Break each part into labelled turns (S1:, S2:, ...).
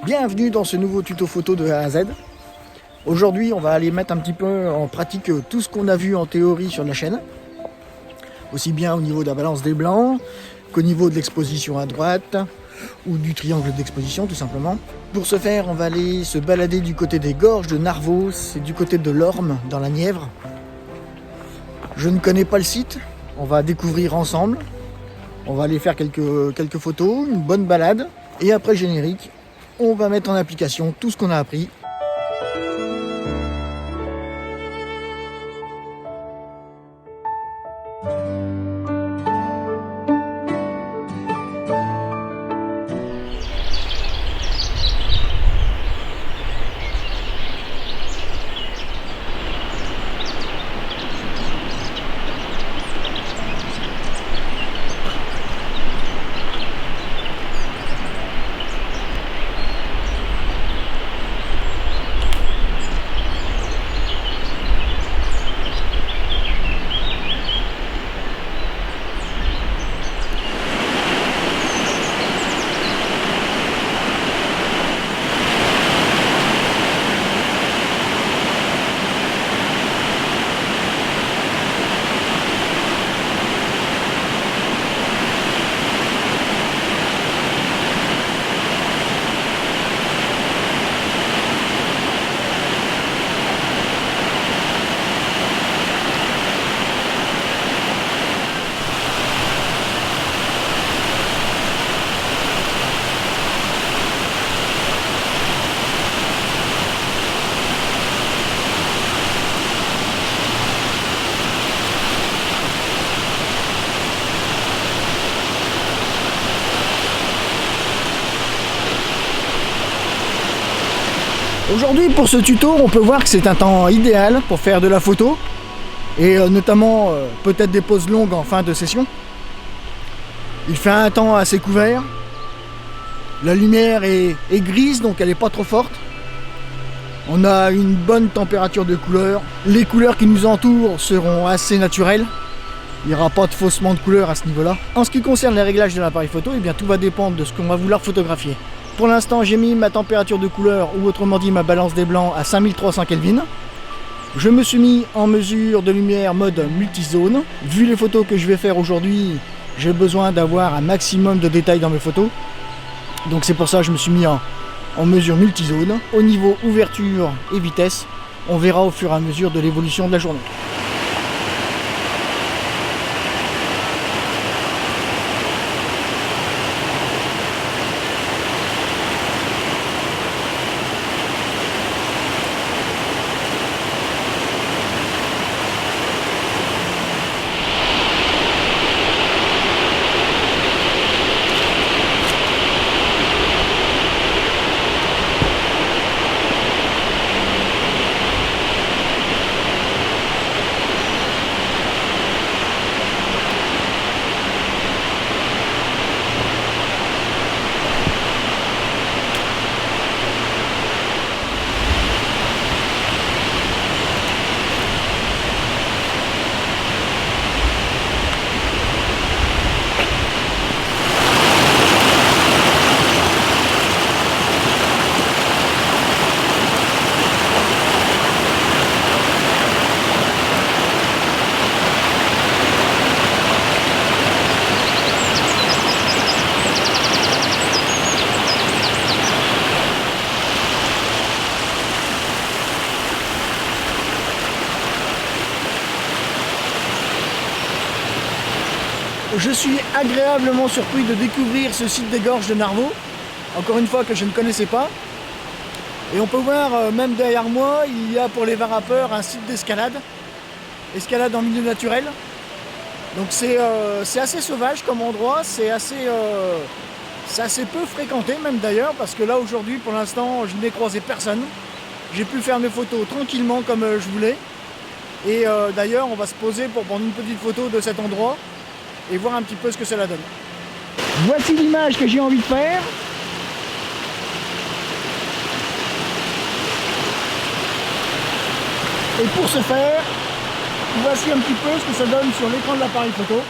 S1: Bienvenue dans ce nouveau tuto photo de A à Z. Aujourd'hui, on va aller mettre un petit peu en pratique tout ce qu'on a vu en théorie sur la chaîne. Aussi bien au niveau de la balance des blancs qu'au niveau de l'exposition à droite ou du triangle d'exposition tout simplement. Pour ce faire, on va aller se balader du côté des gorges de Narvos et du côté de l'Orme dans la Nièvre. Je ne connais pas le site, on va découvrir ensemble. On va aller faire quelques photos, une bonne balade. Et après le générique, on va mettre en application tout ce qu'on a appris. Aujourd'hui, pour ce tuto, on peut voir que c'est un temps idéal pour faire de la photo et notamment peut-être des pauses longues en fin de session. Il fait un temps assez couvert, la lumière est grise donc elle n'est pas trop forte. On a une bonne température de couleur, les couleurs qui nous entourent seront assez naturelles. Il n'y aura pas de faussement de couleur à ce niveau-là. En ce qui concerne les réglages de l'appareil photo, eh bien, tout va dépendre de ce qu'on va vouloir photographier. Pour l'instant, j'ai mis ma température de couleur, ou autrement dit ma balance des blancs, à 5300 Kelvin. Je me suis mis en mesure de lumière mode multizone. Vu les photos que je vais faire aujourd'hui, j'ai besoin d'avoir un maximum de détails dans mes photos. Donc c'est pour ça que je me suis mis en mesure multizone. Au niveau ouverture et vitesse, on verra au fur et à mesure de l'évolution de la journée. Je suis agréablement surpris de découvrir ce site des gorges de Narvos, encore une fois que je ne connaissais pas. Et on peut voir, même derrière moi, il y a pour les varapeurs un site d'escalade, escalade en milieu naturel. Donc c'est assez sauvage comme endroit, c'est assez peu fréquenté même d'ailleurs, parce que là aujourd'hui pour l'instant je n'ai croisé personne. J'ai pu faire mes photos tranquillement comme je voulais. Et d'ailleurs on va se poser pour prendre une petite photo de cet endroit et voir un petit peu ce que cela donne. Voici l'image que j'ai envie de faire. Et pour ce faire, voici un petit peu ce que ça donne sur l'écran de l'appareil photo.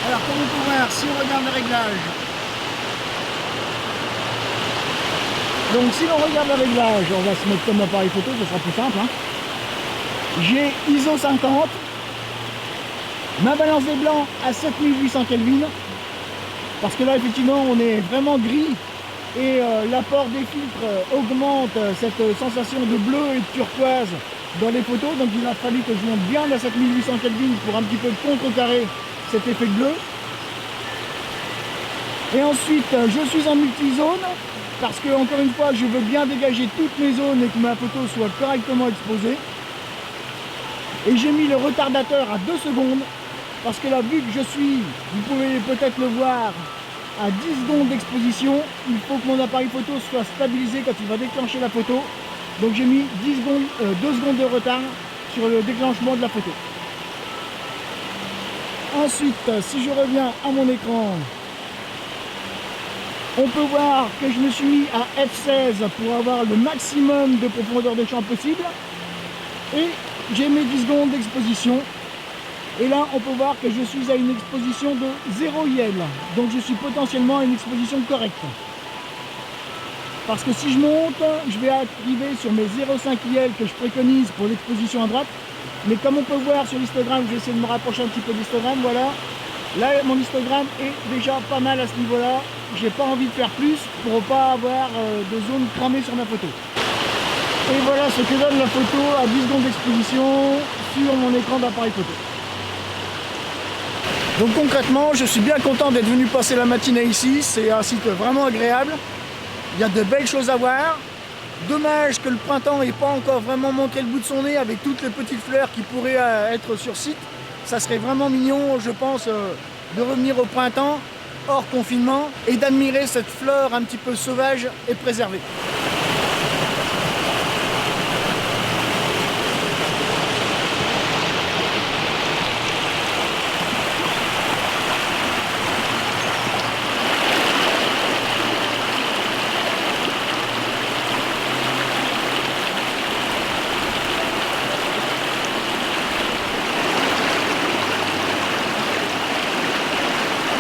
S1: Alors comme on peut voir, si on regarde les réglages, Donc si l'on regarde le réglage, on va se mettre comme appareil photo, ce sera plus simple. Hein. J'ai ISO 50, ma balance des blancs à 7800 Kelvin, parce que là effectivement on est vraiment gris et l'apport des filtres augmente cette sensation de bleu et de turquoise dans les photos, donc il a fallu que je monte bien à 7800 Kelvin pour un petit peu contrecarrer cet effet de bleu. Et ensuite je suis en multizone parce que encore une fois je veux bien dégager toutes mes zones et que ma photo soit correctement exposée. Et j'ai mis le retardateur à 2 secondes parce que là, vu que je suis, vous pouvez peut-être le voir, à 10 secondes d'exposition, il faut que mon appareil photo soit stabilisé quand il va déclencher la photo. Donc j'ai mis 2 secondes de retard sur le déclenchement de la photo. Ensuite, si je reviens à mon écran, on peut voir que je me suis mis à F16 pour avoir le maximum de profondeur de champ possible. Et j'ai mes 10 secondes d'exposition. Et là, on peut voir que je suis à une exposition de 0 IL. Donc je suis potentiellement à une exposition correcte. Parce que si je monte, je vais arriver sur mes 0,5 IL que je préconise pour l'exposition à droite. Mais comme on peut voir sur l'histogramme, je vais essayer de me rapprocher un petit peu de l'histogramme, voilà. Là, mon histogramme est déjà pas mal à ce niveau-là. J'ai pas envie de faire plus pour ne pas avoir de zone cramée sur ma photo. Et voilà ce que donne la photo à 10 secondes d'exposition sur mon écran d'appareil photo. Donc concrètement, je suis bien content d'être venu passer la matinée ici. C'est un site vraiment agréable. Il y a de belles choses à voir. Dommage que le printemps n'ait pas encore vraiment montré le bout de son nez avec toutes les petites fleurs qui pourraient être sur site. Ça serait vraiment mignon, je pense, de revenir au printemps, hors confinement, et d'admirer cette fleur un petit peu sauvage et préservée.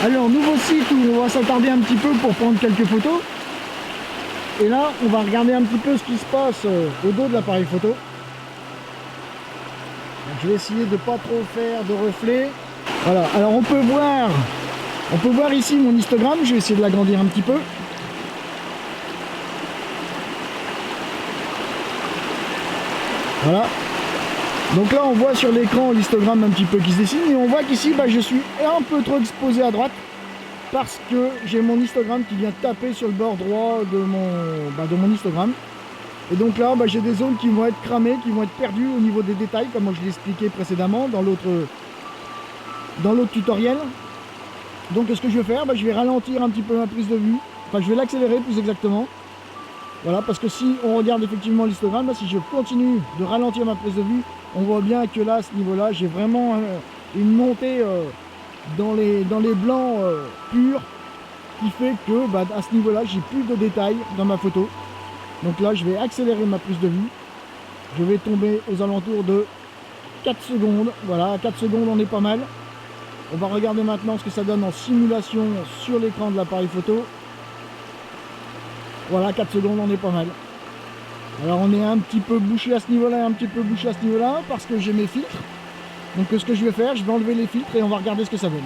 S1: Alors, nouveau site où on va s'attarder un petit peu pour prendre quelques photos. Et là, on va regarder un petit peu ce qui se passe au dos de l'appareil photo. Donc, je vais essayer de ne pas trop faire de reflets. Voilà, alors on peut voir ici mon histogramme. Je vais essayer de l'agrandir un petit peu. Voilà. Donc là on voit sur l'écran l'histogramme un petit peu qui se dessine et on voit qu'ici je suis un peu trop exposé à droite parce que j'ai mon histogramme qui vient taper sur le bord droit de mon histogramme. Et donc là j'ai des zones qui vont être cramées, qui vont être perdues au niveau des détails comme je l'ai expliqué précédemment dans l'autre tutoriel. Donc ce que je vais faire, je vais ralentir un petit peu ma prise de vue, enfin je vais l'accélérer plus exactement. Voilà, parce que si on regarde effectivement l'histogramme, si je continue de ralentir ma prise de vue, on voit bien que là, à ce niveau-là, j'ai vraiment une montée dans les blancs purs qui fait que à ce niveau-là, j'ai plus de détails dans ma photo. Donc là, je vais accélérer ma prise de vue. Je vais tomber aux alentours de 4 secondes. Voilà, à 4 secondes, on est pas mal. On va regarder maintenant ce que ça donne en simulation sur l'écran de l'appareil photo. Voilà, 4 secondes, on est pas mal. Alors on est un petit peu bouché à ce niveau-là et un petit peu bouché à ce niveau-là parce que j'ai mes filtres. Donc ce que je vais faire, je vais enlever les filtres et on va regarder ce que ça donne.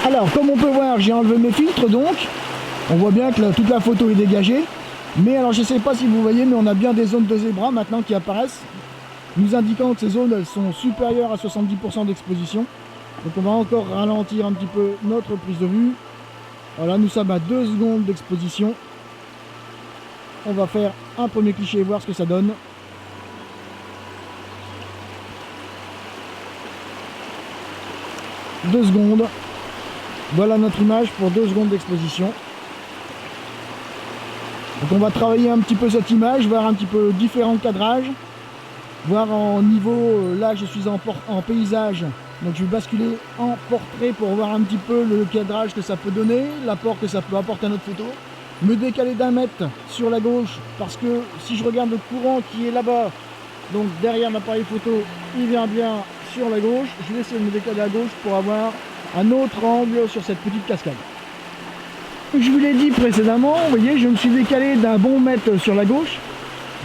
S1: Alors comme on peut voir, j'ai enlevé mes filtres donc. On voit bien que toute la photo est dégagée. Mais alors je ne sais pas si vous voyez, mais on a bien des zones de zébra maintenant qui apparaissent, nous indiquant que ces zones elles sont supérieures à 70% d'exposition. Donc on va encore ralentir un petit peu notre prise de vue. Voilà, nous sommes à 2 secondes d'exposition. On va faire un premier cliché et voir ce que ça donne. Deux secondes. Voilà notre image pour 2 secondes d'exposition. Donc on va travailler un petit peu cette image, voir un petit peu différents cadrages. Voir en niveau, là je suis en paysage. Donc je vais basculer en portrait pour voir un petit peu le cadrage que ça peut donner, l'apport que ça peut apporter à notre photo. Me décaler d'1 mètre sur la gauche parce que si je regarde le courant qui est là-bas, donc derrière l'appareil photo, il vient bien sur la gauche. Je vais essayer de me décaler à gauche pour avoir un autre angle sur cette petite cascade. Je vous l'ai dit précédemment, vous voyez, je me suis décalé d'un bon mètre sur la gauche.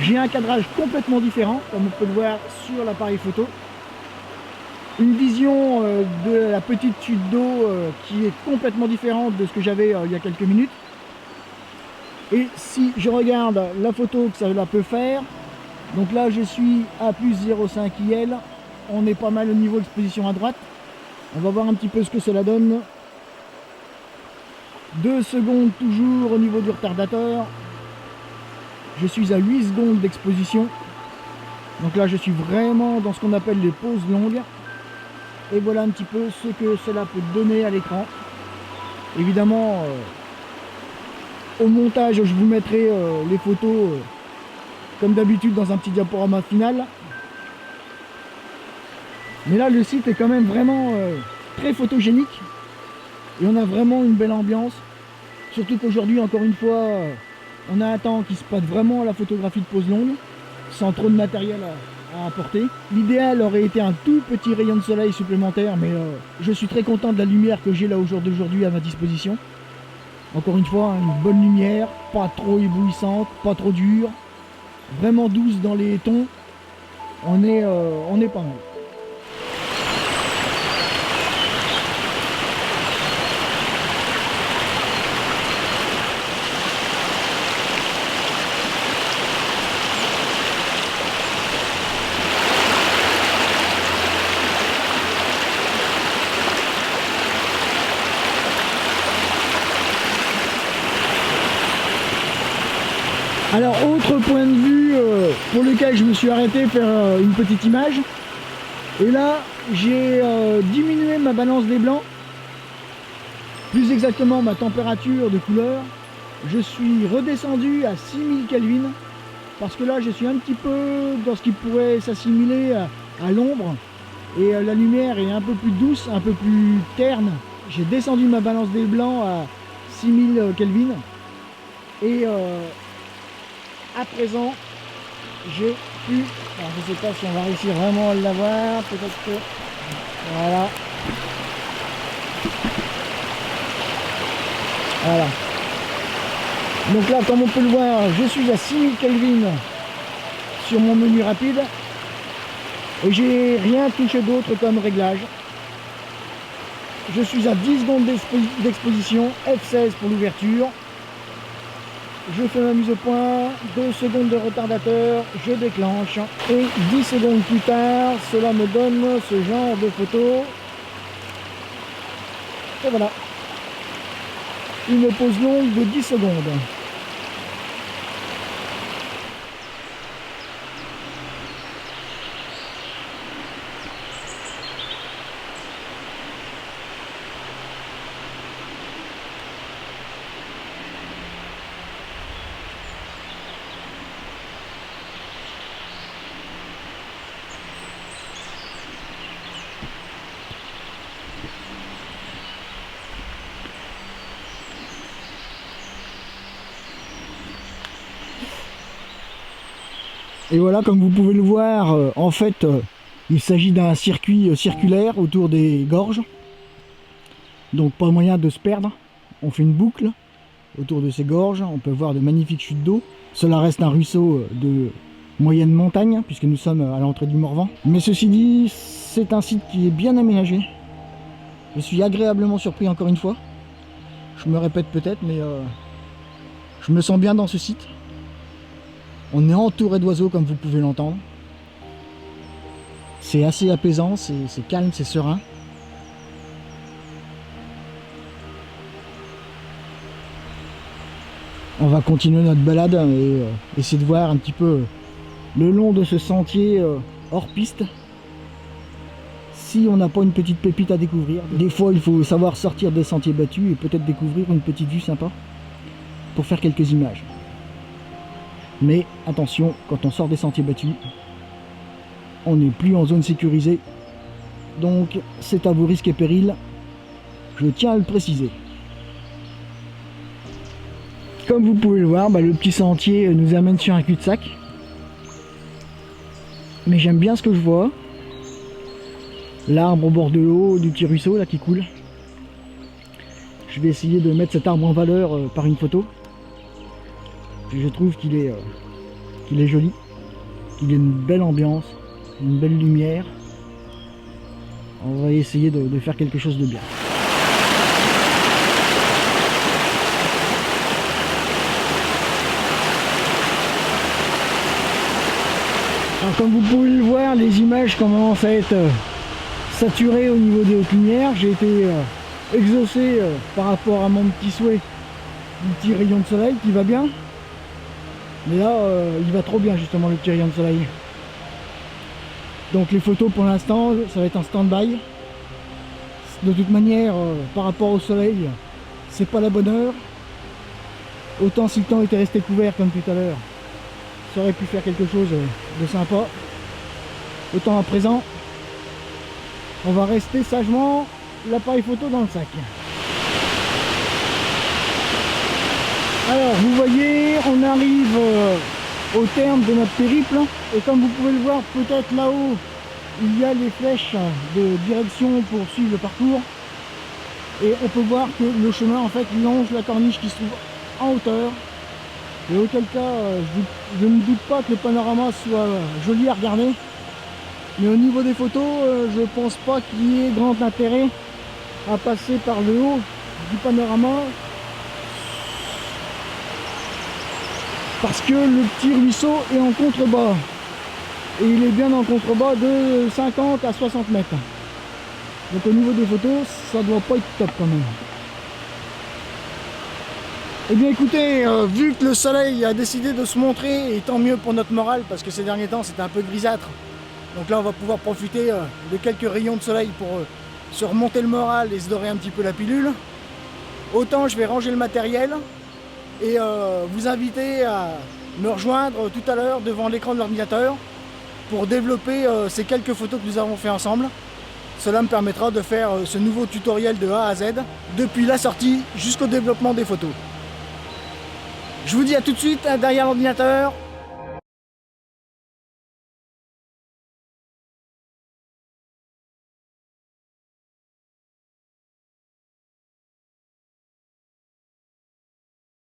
S1: J'ai un cadrage complètement différent, comme on peut le voir sur l'appareil photo. Une vision de la petite chute d'eau qui est complètement différente de ce que j'avais il y a quelques minutes. Et si je regarde la photo que ça peut faire, donc là je suis à plus 0,5 IL, on est pas mal au niveau exposition à droite. On va voir un petit peu ce que cela donne. 2 secondes toujours au niveau du retardateur. Je suis à 8 secondes d'exposition. Donc là je suis vraiment dans ce qu'on appelle les pauses longues. Et voilà un petit peu ce que cela peut donner à l'écran. Évidemment, au montage, je vous mettrai les photos comme d'habitude dans un petit diaporama final. Mais là, le site est quand même vraiment très photogénique. Et on a vraiment une belle ambiance. Surtout qu'aujourd'hui, encore une fois, on a un temps qui se prête vraiment à la photographie de pose longue, sans trop de matériel à apporter. L'idéal aurait été un tout petit rayon de soleil supplémentaire, mais je suis très content de la lumière que j'ai là au jour d'aujourd'hui à ma disposition. Encore une fois, une bonne lumière, pas trop éblouissante, pas trop dure, vraiment douce dans les tons. On est pas mal. Alors, autre point de vue pour lequel je me suis arrêté faire une petite image. Et là, j'ai diminué ma balance des blancs. Plus exactement, ma température de couleur. Je suis redescendu à 6000 Kelvin. Parce que là, je suis un petit peu dans ce qui pourrait s'assimiler à l'ombre. Et la lumière est un peu plus douce, un peu plus terne. J'ai descendu ma balance des blancs à 6000 Kelvin. Et à présent, j'ai pu, alors je ne sais pas si on va réussir vraiment à l'avoir, peut-être que, voilà. Voilà. Donc là, comme on peut le voir, je suis à 6000 Kelvin sur mon menu rapide. Et j'ai rien touché d'autre comme réglage. Je suis à 10 secondes d'exposition, F16 pour l'ouverture. Je fais ma mise au point, 2 secondes de retardateur, je déclenche. Et 10 secondes plus tard, cela me donne ce genre de photo. Et voilà. Une pause longue de 10 secondes. Et voilà, comme vous pouvez le voir, en fait, il s'agit d'un circuit circulaire autour des gorges. Donc pas moyen de se perdre. On fait une boucle autour de ces gorges. On peut voir de magnifiques chutes d'eau. Cela reste un ruisseau de moyenne montagne, puisque nous sommes à l'entrée du Morvan. Mais ceci dit, c'est un site qui est bien aménagé. Je suis agréablement surpris encore une fois. Je me répète peut-être, mais je me sens bien dans ce site. On est entouré d'oiseaux comme vous pouvez l'entendre. C'est assez apaisant, c'est calme, c'est serein. On va continuer notre balade et essayer de voir un petit peu le long de ce sentier hors piste si on n'a pas une petite pépite à découvrir. Des fois il faut savoir sortir des sentiers battus et peut-être découvrir une petite vue sympa pour faire quelques images. Mais attention, quand on sort des sentiers battus, on n'est plus en zone sécurisée. Donc c'est à vos risques et périls. Je tiens à le préciser. Comme vous pouvez le voir, le petit sentier nous amène sur un cul-de-sac. Mais j'aime bien ce que je vois. L'arbre au bord de l'eau, du petit ruisseau là qui coule. je vais essayer de mettre cet arbre en valeur par une photo. Je trouve qu'il est joli, qu'il a une belle ambiance, une belle lumière. On va essayer de faire quelque chose de bien. Alors, comme vous pouvez le voir, les images commencent à être saturées au niveau des hautes lumières. J'ai été exaucé par rapport à mon petit souhait du petit rayon de soleil qui va bien. Mais là, il va trop bien justement le petit rayon de soleil. Donc les photos pour l'instant, ça va être en stand-by. De toute manière, par rapport au soleil, c'est pas la bonne heure. Autant si le temps était resté couvert comme tout à l'heure, ça aurait pu faire quelque chose de sympa. Autant à présent, on va rester sagement l'appareil photo dans le sac. Alors vous voyez, on arrive au terme de notre périple et comme vous pouvez le voir, peut-être là-haut il y a les flèches de direction pour suivre le parcours et on peut voir que le chemin en fait longe la corniche qui se trouve en hauteur et auquel cas je ne doute pas que le panorama soit joli à regarder, mais au niveau des photos je pense pas qu'il y ait grand intérêt à passer par le haut du panorama parce que le petit ruisseau est en contrebas et il est bien en contrebas de 50 à 60 mètres. Donc au niveau des photos, ça doit pas être top quand même. Eh bien écoutez, vu que le soleil a décidé de se montrer, et tant mieux pour notre morale parce que ces derniers temps c'était un peu grisâtre. Donc là on va pouvoir profiter de quelques rayons de soleil pour se remonter le moral et se dorer un petit peu la pilule. Autant je vais ranger le matériel et vous inviter à me rejoindre tout à l'heure devant l'écran de l'ordinateur pour développer ces quelques photos que nous avons fait ensemble. Cela me permettra de faire ce nouveau tutoriel de A à Z, depuis la sortie jusqu'au développement des photos. Je vous dis à tout de suite derrière l'ordinateur.